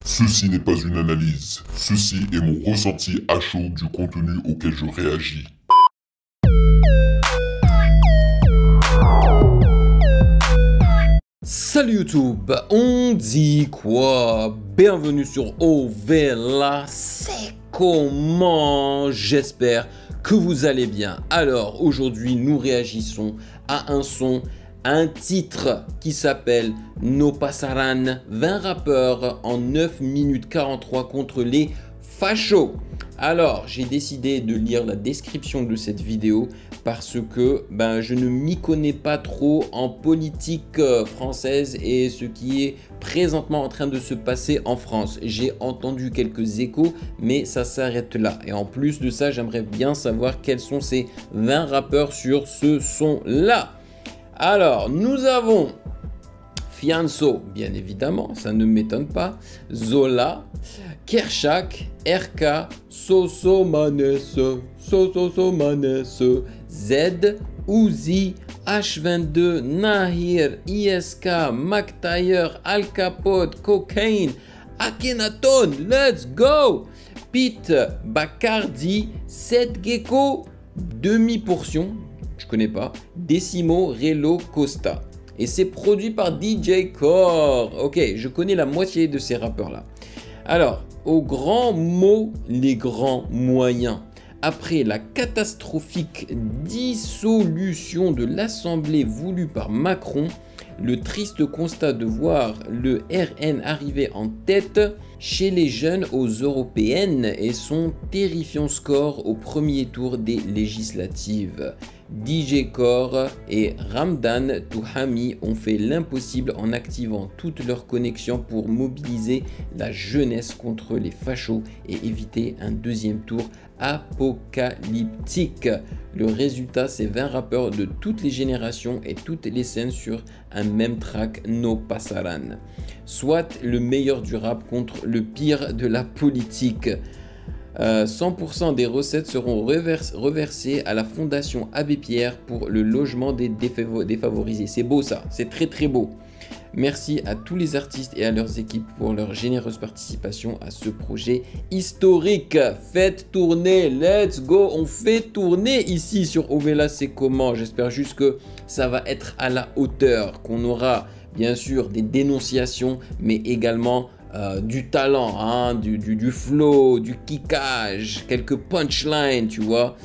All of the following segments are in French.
Ceci n'est pas une analyse, ceci est mon ressenti à chaud du contenu auquel je réagis. Salut YouTube, on dit quoi? Bienvenue sur Ovela, c'est comment? J'espère que vous allez bien. Alors aujourd'hui nous réagissons à un son, un titre qui s'appelle No Pasaran, 20 rappeurs en 9 minutes 43 contre les fachos. Alors j'ai décidé de lire la description de cette vidéo parce que je ne m'y connais pas trop en politique française et ce qui est présentement en train de se passer en France. J'ai entendu quelques échos mais ça s'arrête là. Et en plus de ça, j'aimerais bien savoir quels sont ces 20 rappeurs sur ce son là. Alors nous avons Fianso, bien évidemment, ça ne m'étonne pas. Zola, Kershak, RK, Sosomanes, Z, Uzi, H22, Nahir, ISK, McTayer, Al Capote, Cocaine, Akhenaton, let's go! Pete, Bacardi, Seth Gecko, demi-portion, je connais pas, Decimo, Relo, Costa. Et c'est produit par DJ Core. Ok, je connais la moitié de ces rappeurs là. Alors, aux grands mots, les grands moyens. Après la catastrophique dissolution de l'Assemblée voulue par Macron, le triste constat de voir le RN arriver en tête chez les jeunes aux européennes et son terrifiant score au premier tour des législatives. DJ Core et Ramdan Touhami ont fait l'impossible en activant toutes leurs connexions pour mobiliser la jeunesse contre les fachos et éviter un deuxième tour apocalyptique. Le résultat, c'est 20 rappeurs de toutes les générations et toutes les scènes sur un même track, No Pasaran. Soit le meilleur du rap contre le pire de la politique. 100% des recettes seront reversées à la Fondation Abbé Pierre pour le logement des défavorisés. C'est beau ça, c'est très très beau. Merci à tous les artistes et à leurs équipes pour leur généreuse participation à ce projet historique. Faites tourner, let's go, on fait tourner ici sur Ovela, c'est comment. J'espère juste que ça va être à la hauteur, qu'on aura bien sûr des dénonciations, mais également du talent, hein, du flow, du kickage, quelques punchlines, tu vois.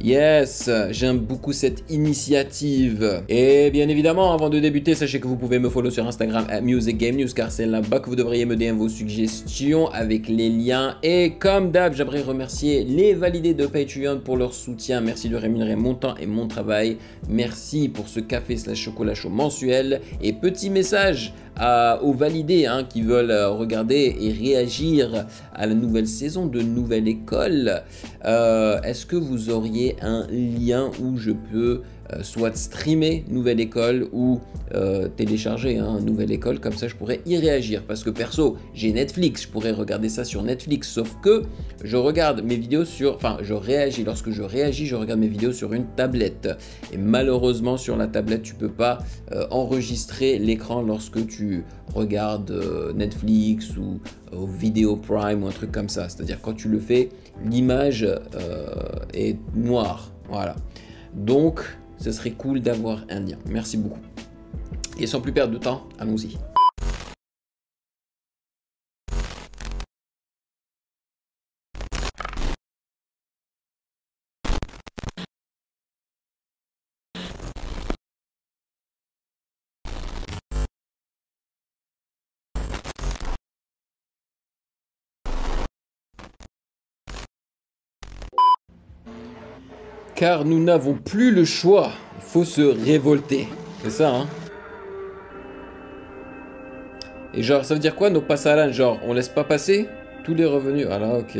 Yes, j'aime beaucoup cette initiative. Et bien évidemment, avant de débuter, sachez que vous pouvez me follow sur Instagram @musicgamenews car c'est là-bas que vous devriez me DM vos suggestions avec les liens. Et comme d'hab, j'aimerais remercier les validés de Patreon pour leur soutien. Merci de rémunérer mon temps et mon travail. Merci pour ce café / chocolat chaud mensuel. Et petit message aux validés qui veulent regarder et réagir à la nouvelle saison de Nouvelle École. Est-ce que vous auriez un lien où je peux soit streamer Nouvelle École ou télécharger Nouvelle École, comme ça je pourrais y réagir, parce que perso j'ai Netflix, je pourrais regarder ça sur Netflix, sauf que je regarde mes vidéos sur, je réagis, lorsque je réagis je regarde mes vidéos sur une tablette et malheureusement sur la tablette tu peux pas enregistrer l'écran lorsque tu regardes Netflix ou Vidéo Prime ou un truc comme ça, c'est à dire quand tu le fais l'image est noire, voilà, donc ce serait cool d'avoir un lien. Merci beaucoup. Et sans plus perdre de temps, allons-y. Car nous n'avons plus le choix. Il faut se révolter. C'est ça, hein? Et genre, ça veut dire quoi, nos passaran? Genre, on laisse pas passer tous les revenus? Ah là, ok.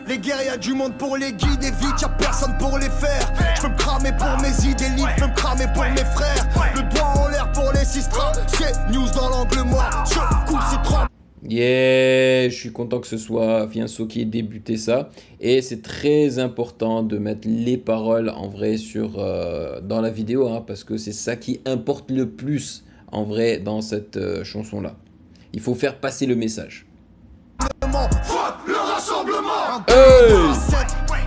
Les guerres, y'a du monde pour les guider, vite, y'a personne pour les faire. Je peux me cramer pour mes idées libres, je peux me cramer pour mes frères. Le doigt en l'air pour les sistras, c'est news dans l'angle mort. Ce coup, c'est trop. Yeah, je suis content que ce soit Fianso qui ait débuté ça. Et c'est très important de mettre les paroles en vrai sur, dans la vidéo, parce que c'est ça qui importe le plus en vrai dans cette chanson-là. Il faut faire passer le message. Le rassemblement. Hey!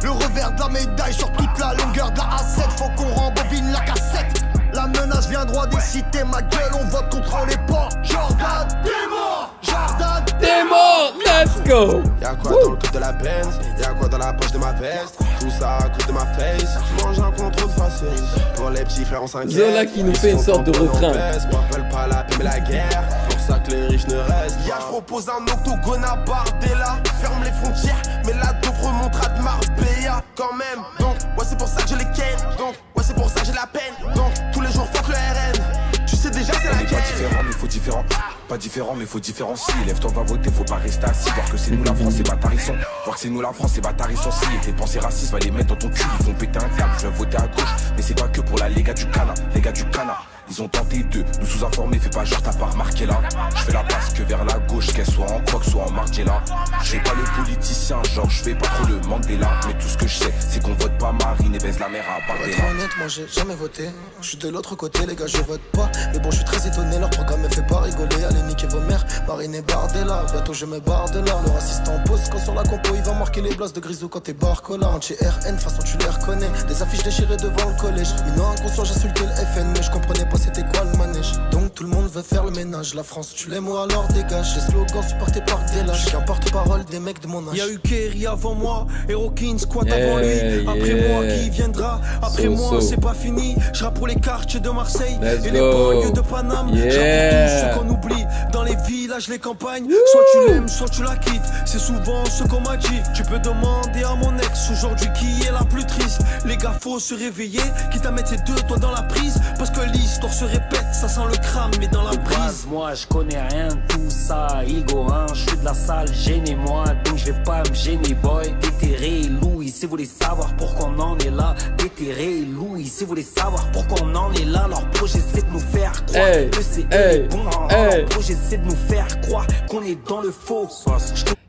Le revers de la médaille sur toute la longueur de la A7. Faut qu'on rembobine la cassette. La menace vient droit des cités. Ma gueule, on vote contre les ports. Jordan, t'es mort. Jordan, T'es mort, let's go. Y'a quoi dans le code de la Benz, y'a quoi dans la poche de ma veste. Tout ça à cause de ma face. J'mange un contrôle facile. Pour les petits frères on s'inquiète. Zola qui nous fait une sorte de refrain. M'appelle pas la paix mais la guerre. Pour ça que les riches ne restent pas. Y'a je propose un octogone à Bardella. Ferme les frontières, mais la dope remontera de Marbella. Quand même, donc, ouais c'est pour ça que je les ken. Donc, ouais c'est pour ça que j'ai la peine. Donc, tous les jours fuck le RN. Tu sais déjà c'est On laquelle. n'est pas différent mais faut différent. Pas différent mais faut différencier. Lève-toi va voter, faut pas rester assis. Voir que c'est nous la France, c'est bâtarisson. Voir que c'est nous la France, c'est bâtarisson. Si tes pensées racistes, va les mettre dans ton cul. Ils vont péter un câble, je vais voter à gauche. Mais c'est pas que pour la les gars du Cana. Les gars du Cana, ils ont tenté de nous sous-informer. Fais pas genre t'as pas remarqué là. Je fais la passe que vers la gauche, qu'elle soit en croque, soit en Margiela. Je fais pas le politicien, genre je fais pas trop le Mandela. Mais tout ce que je sais, c'est qu'on vote pas Marine et baise la mère à Pour être Bardella. honnête, moi j'ai jamais voté. Je suis de l'autre côté, les gars, je vote pas. Mais bon, je suis très étonné, leur programme me fait pas rigoler. Allez, niquez vos mères, Marine et Bardella. Bientôt je me barre de là. Le raciste en pause, quand sur la compo, il va marquer les blases de Grisou quand t'es barcola. Anti-RN, façon tu les reconnais. Des affiches déchirées devant le collège. Minant inconscient, j'insultais le FN, mais je comprenais pas c'était quoi le manège. Donc tout le monde veut faire le ménage. La France, tu l'aimes ou alors dégage. Les slogans supportés par des lâches. Qu'un porte-parole des mecs de mon âge. Y'a eu Kerry avant moi, Herokin squat Yeah, avant lui. Après yeah. moi, qui viendra? Après moi, So. c'est pas fini. Je rappe pour les quartiers de Marseille Let's et les go. banlieues de Paname. Yeah. J'rappe pour tous ceux qu'on oublie dans les villages, les campagnes. Soit tu l'aimes, soit tu la quittes. C'est souvent ce qu'on m'a dit. Tu peux demander à mon ex aujourd'hui qui est la plus triste. Les gars, faut se réveiller, quitte à mettre ses deux doigts dans la prise. Parce que l'histoire se répète, ça sent le crâne, mais dans la brise. Moi je connais rien de tout ça, Igo hein, je suis de la salle, gênez-moi, donc je vais pas me gêner boy. Déterré Louis, si vous voulez savoir pourquoi on en est là. Déterré Louis, si vous voulez savoir pourquoi on en est là. Leur projet c'est de nous faire croire Hey, que c'est hey, bon. hey. Leur projet c'est de nous faire croire qu'on est dans le faux.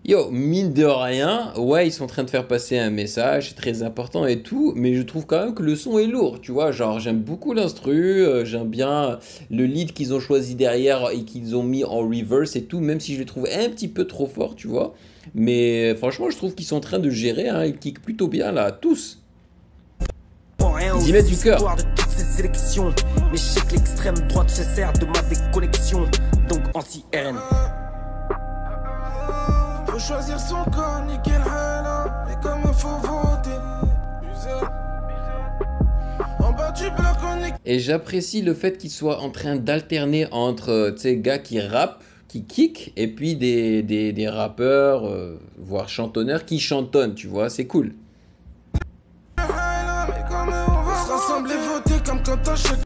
Yo, mine de rien, ouais, ils sont en train de faire passer un message, c'est très important et tout, mais je trouve quand même que le son est lourd, tu vois, genre j'aime beaucoup l'instru, j'aime bien le lead qu'ils ont choisi derrière et qu'ils ont mis en reverse et tout, même si je le trouve un petit peu trop fort, tu vois, mais franchement je trouve qu'ils sont en train de gérer, hein, ils kickent plutôt bien là, tous. Ils y mettent du cœur. De toutes ces élections, mais je sais que l'extrême droite se sert de ma déconnexion, donc anti-RN. Faut choisir son corps, nickel hala. Et comme il faut voter. En bas du bloc, on est. Et j'apprécie le fait qu'ils soient en train d'alterner entre, tu sais, gars qui rappent, qui kick, et puis des rappeurs, voire chantonneurs qui chantonnent, tu vois, c'est cool. On se rassemble et voter comme quand t'achètes.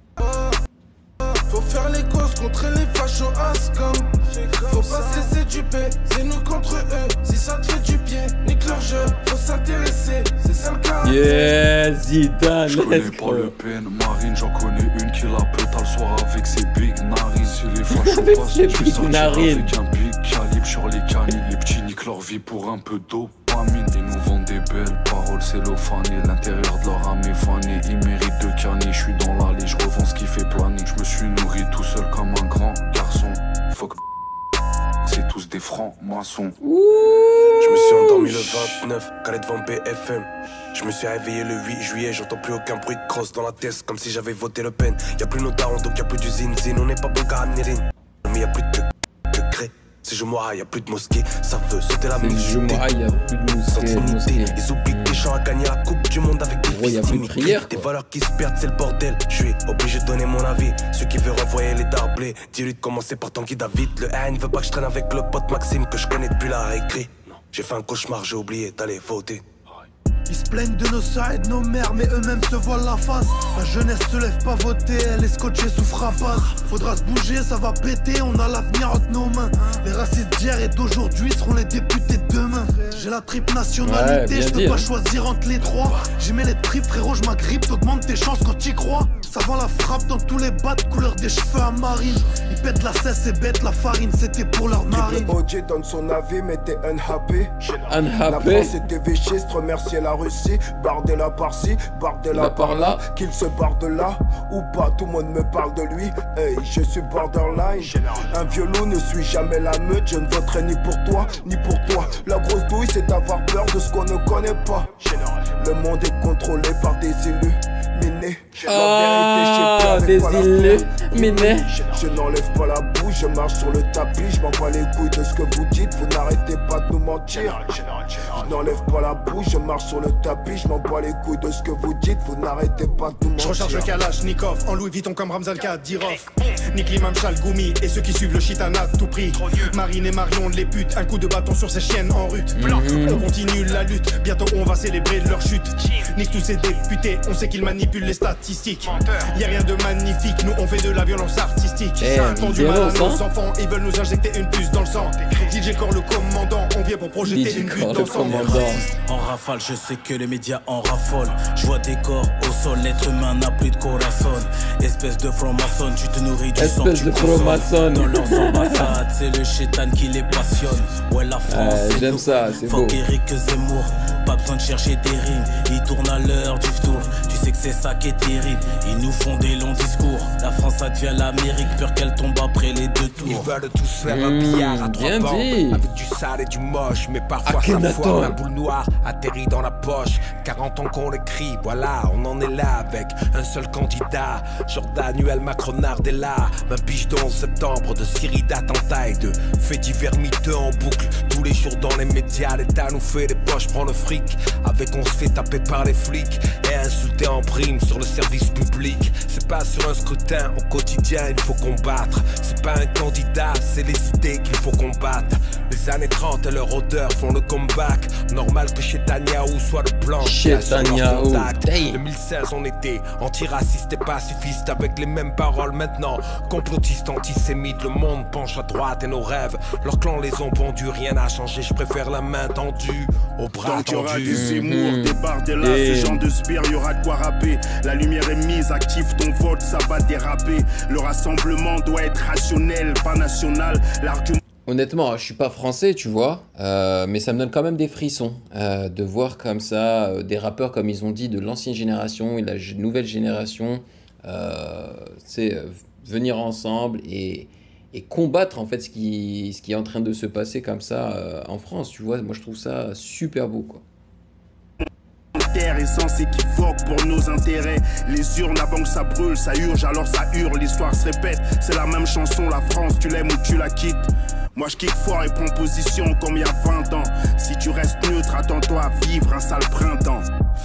Faut faire les causes contre les fachos Ascom. Faut pas se laisser duper, c'est nous contre eux. Si ça te fait du bien, nique leur jeu. Faut s'intéresser, c'est ça le cas. Yeah, Zidane, Je connais let's pas go. Le Pen, Marine, j'en connais une qui la pète le soir avec ses big narines. Si les fachos Avec passent, ses je vais big sortir narines. avec un big calibre sur les canines. Les petits niquent leur vie pour un peu d'eau. Ils nous vendent des belles paroles cellophanées. L'intérieur de leur âme est fané. Ils méritent de canner. Je suis dans l'allée, je revends ce qui fait planer. Je me suis nourri tout seul comme un grand garçon. Fuck, c'est tous des francs-maçons. Je me suis endormi le 29, calé devant BFM. Je me suis réveillé le 8 juillet, j'entends plus aucun bruit de crosse dans la tête, comme si j'avais voté Le Pen. Y'a plus nos darons, donc y'a plus d'usine, on n'est pas bon qu'à amener rien. Mais y'a plus de gré. Si je mourrai, y'a plus de mosquée, ça veut sauter la Si je mourrai, il y a plus de mosquée. Ils oublient que les gens à gagner la coupe du monde avec des Gros, y a fils plus de timides. prière, Des quoi. valeurs qui se perdent, c'est le bordel. Je suis obligé de donner mon avis. Ceux qui veulent renvoyer les darblés, dis-lui de commencer par Tanguy David. Le haine veut pas que je traîne avec le pote Maxime que je connais depuis la récré. J'ai fait un cauchemar, j'ai oublié d'aller voter. Ils se plaignent de nos sides, nos mères, mais eux-mêmes se voilent la face. La jeunesse se lève pas voter, elle est scotchée sous frappasse. Faudra se bouger, ça va péter, on a l'avenir entre nos mains. Les racistes d'hier et d'aujourd'hui seront les députés de demain. J'ai la triple nationalité, Ouais, je peux bien pas dit, choisir entre les trois. J'ai mis les tripes, frérot, je m'agrippe, t'augmentes tes chances quand t'y crois. Ça vend la frappe dans tous les bas de couleur des cheveux à marine. Ils pètent la cesse et bêtent la farine, c'était pour leur narine. OJ donne son avis, mais t'es unhappy. La Unhappy. France était véchiste, remercier la Russie. Bardella par-ci, Bardella par-là. Qu'il se barre de là ou pas, tout le monde me parle de lui. Hey, je suis borderline. Un violon ne suit jamais la meute. Je ne voterai ni pour toi, ni pour toi. La grosse douille, c'est d'avoir peur de ce qu'on ne connaît pas. Le monde est contrôlé par des élus minés. Ah, des illuminés. Je n'enlève pas la bouche, je marche sur le tapis. Je m'en bats les couilles de ce que vous dites. Vous n'arrêtez pas de nous mentir. Je n'enlève pas la bouche, je marche sur le tapis. Je m'en bats les couilles de ce que vous dites. Vous n'arrêtez pas de nous mentir. Je recharge le Kalachnikov en Louis Vuitton comme Ramzan Kadyrov. Nique l'imam Chalgoumi et ceux qui suivent le shitana à tout prix. Marine et Marion les putes, un coup de bâton sur ces chiennes en rut. On continue la lutte, bientôt on va célébrer leur chute. Nique tous ces députés, on sait qu'ils manipulent les statistiques. Y'a rien de magnifique, nous on fait de la violence artistique. Font du mal à nos enfants, ils veulent nous injecter une puce dans le sang. DJ Core le commandant, on vient pour projeter une butte dans le sang. En rafale, je sais que les médias en raffolent. Je vois des corps au sol, l'être humain n'a plus de corazon. Espèce de franc-maçon, tu te nourris du sang. Espèce de franc-maçon. Dans leurs ambassades, c'est le chétan qui les passionne. Ouais, la France, c'est j'aime nous. ça, c'est beau. Fuck Eric Zemmour, pas besoin de chercher des rimes. Ils tournent à l'heure du tour, tu sais que c'est ça qui est terrible. Ils nous font des longs discours. La France, ça devient l'Amérique, peur qu'elle tombe après les deux tours. Ils veulent tous faire un billard à trois bien bandes, dit. avec du sale et du moche. Mais parfois ça Akhenaton. foire, un boule noire atterrit dans la poche. 40 ans qu'on l'écrit, voilà, on en est là avec un seul candidat. Jordanuel Macronard est là. Ma biche de 11 septembre, de Syrie d'attentat et de faits divers miteux en boucle. Tous les jours dans les médias, l'État nous fait les poches, prend le fric. Avec on se fait taper par les flics et insulter en prime sur le service public. C'est pas sur un scrutin, au quotidien il faut combattre. C'est pas un candidat, c'est les idées qu'il faut combattre. Les années 30 et leur odeur font le comeback. Normal que chez Netanyahou soit le plan. Chez Netanyahou. 2016 on était antiraciste et pacifiste avec les mêmes paroles maintenant. Complotiste, antisémite, le monde penche à droite et nos rêves. Leurs clans les ont pendus, rien n'a changé. Je préfère la main tendue au bras Donc y'aura tendu. du Zemmour, des Bardella, ce genre de sbire, y'aura de quoi rapper. La lumière est mise, active ton vote, ça va déraper. Le rassemblement doit être rationnel, pas national. L'argument. Honnêtement, je suis pas français, tu vois, mais ça me donne quand même des frissons de voir comme ça des rappeurs, comme ils ont dit, de l'ancienne génération et la nouvelle génération, venir ensemble et combattre en fait ce qui est en train de se passer comme ça en France, tu vois. Moi, je trouve ça super beau, quoi. Et sans équivoque pour nos intérêts. Les urnes avant que ça brûle, ça urge, alors ça hurle, l'histoire se répète. C'est la même chanson, la France, tu l'aimes ou tu la quittes. Moi je kick fort et prends position comme il y a 20 ans. Si tu restes neutre, attends-toi à vivre un sale printemps.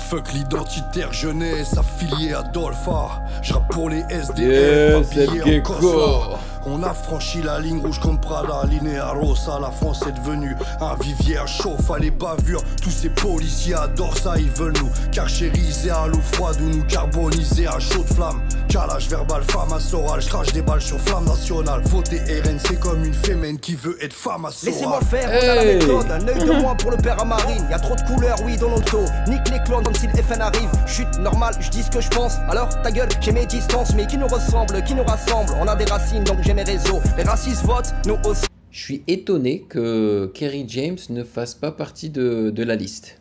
Fuck l'identitaire jeunesse affilié à Dolpha. J'rappe pour les SDF Yes, habillés en Gecko. Kosovo. On a franchi la ligne rouge comme Prada, Linea Rossa. La France est devenue un vivière chauffe à les bavures. Tous ces policiers adorent ça, ils veulent nous carchériser à l'eau froide ou nous carboniser à chaude flamme. Calage verbal, femme à Soral, je crache des balles sur flamme nationale. Voter RN, c'est comme une fémène qui veut être femme à Soral. Laissez-moi faire, on a la méthode, un œil de moins pour le père à Marine. Y'a trop de couleurs, oui, dans l'auto. Nique les clones comme si le FN arrive. Chute normale, je dis ce que je pense. Alors ta gueule, j'ai mes distances, mais qui nous ressemble, qui nous rassemble. On a des racines, donc j'ai mes réseaux. Les racistes votent, nous aussi. Je suis étonné que Kerry James ne fasse pas partie de la liste.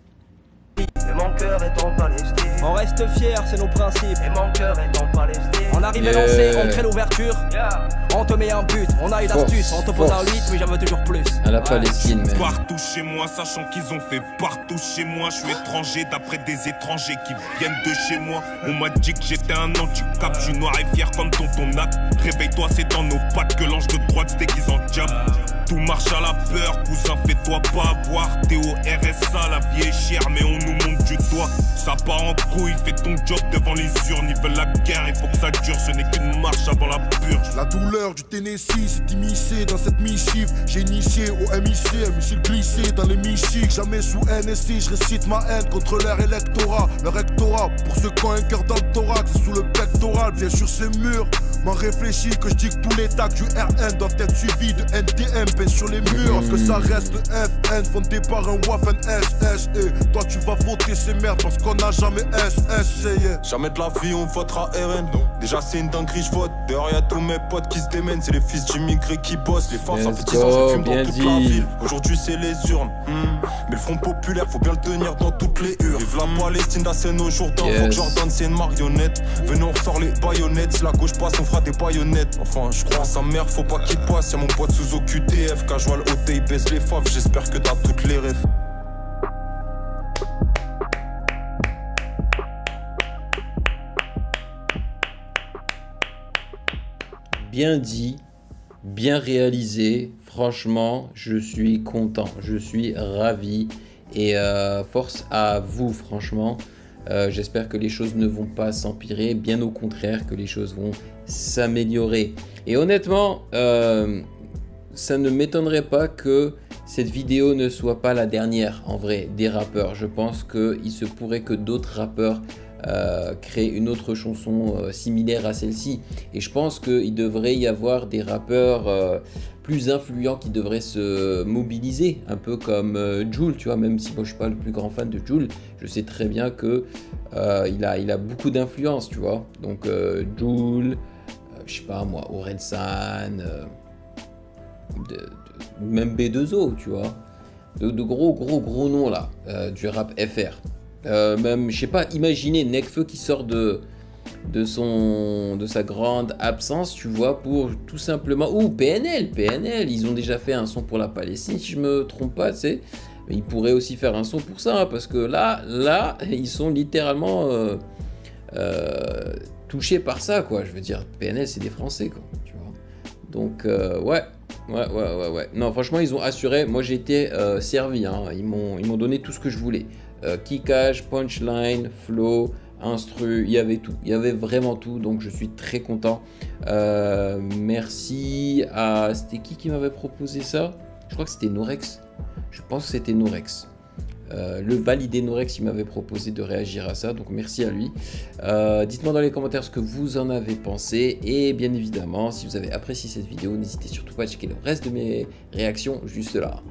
Et mon cœur est en Palestine. On reste fiers, c'est nos principes. Et mon cœur est en Palestine. On arrive à lancer, on crée l'ouverture. On te met un but, on a une astuce. On te pose un 8, mais j'en veux toujours plus. À la Palestine, même. Partout chez moi, sachant qu'ils ont fait partout chez moi. Je suis étranger d'après des étrangers qui viennent de chez moi. On m'a dit que j'étais un anti-cap. Je suis noir et fier comme tonton Nat. Réveille-toi, c'est dans nos pattes que l'ange de droite se déguise en diable. Tout marche à la peur, cousin, fais-toi pas avoir. T'es au RSA, la vie est chère, mais on nous montre du doigt. Ça part en couille, fais ton job devant les urnes. Ils veulent la guerre, il faut que ça dure. Ce n'est qu'une marche avant la purge. La douleur du Tennessee s'est immiscée dans cette missive. J'ai initié au MIC, un missile glissé dans les michiques. Jamais sous NSI, je récite ma haine contre leur électorat. Le rectorat, pour ceux qui ont un cœur dans le thorax, sous le pectoral, bien sûr c'est mûr. M'en réfléchis que je dis que tous les tags du RN doivent être suivis de NTM peint sur les murs. Parce que ça reste le FN fondé par un Waffen SS. Et toi tu vas voter ces merdes parce qu'on n'a jamais SS. Jamais de la vie on votera RN. Déjà c'est une dinguerie, je vote. Dehors y'a tous mes potes qui se démènent. C'est les fils d'immigrés qui bossent. Les femmes ça fait 10 ans je fume dans toute la ville. Aujourd'hui c'est les urnes. Mais le Front populaire faut bien le tenir dans toutes les urnes. Vive la Palestine d'Assen au Jourdain. Faut que Jordan c'est une marionnette. Venez on ressort les baïonnettes. Si la gauche passe on fera des baïonnettes. Enfin je crois à sa mère faut pas qu'il passe. Y'a mon pote sous OQTF. Casual OT il baisse les faves. J'espère que t'as toutes les rêves. Bien dit, bien réalisé, franchement, je suis content, je suis ravi et force à vous, franchement. J'espère que les choses ne vont pas s'empirer, bien au contraire, que les choses vont s'améliorer. Et honnêtement, ça ne m'étonnerait pas que cette vidéo ne soit pas la dernière, en vrai, des rappeurs. Je pense qu'il se pourrait que d'autres rappeurs créer une autre chanson similaire à celle-ci, et je pense qu'il devrait y avoir des rappeurs plus influents qui devraient se mobiliser, un peu comme Jul, tu vois, même si moi je suis pas le plus grand fan de Jul, je sais très bien que il a beaucoup d'influence, tu vois, donc Jul, je sais pas moi, Orelsan, même B2O, tu vois, de gros noms là, du rap FR. Même, je sais pas, imaginez Nekfeu qui sort de sa grande absence, tu vois, pour tout simplement... Ou PNL, ils ont déjà fait un son pour la Palestine, si je me trompe pas, tu sais. Mais ils pourraient aussi faire un son pour ça, hein, parce que là, ils sont littéralement touchés par ça, quoi. Je veux dire, PNL, c'est des Français, quoi, tu vois. Donc, ouais. Non, franchement, ils ont assuré. Moi, j'ai été servi, hein. Ils m'ont donné tout ce que je voulais. Kickage, punchline, flow, instru, il y avait tout, il y avait vraiment tout, donc je suis très content. Merci à... C'était qui m'avait proposé ça? Je crois que c'était Norex, je pense que c'était Norex. Le validé Norex, il m'avait proposé de réagir à ça, donc merci à lui. Dites-moi dans les commentaires ce que vous en avez pensé, et bien évidemment, si vous avez apprécié cette vidéo, n'hésitez surtout pas à checker le reste de mes réactions juste là.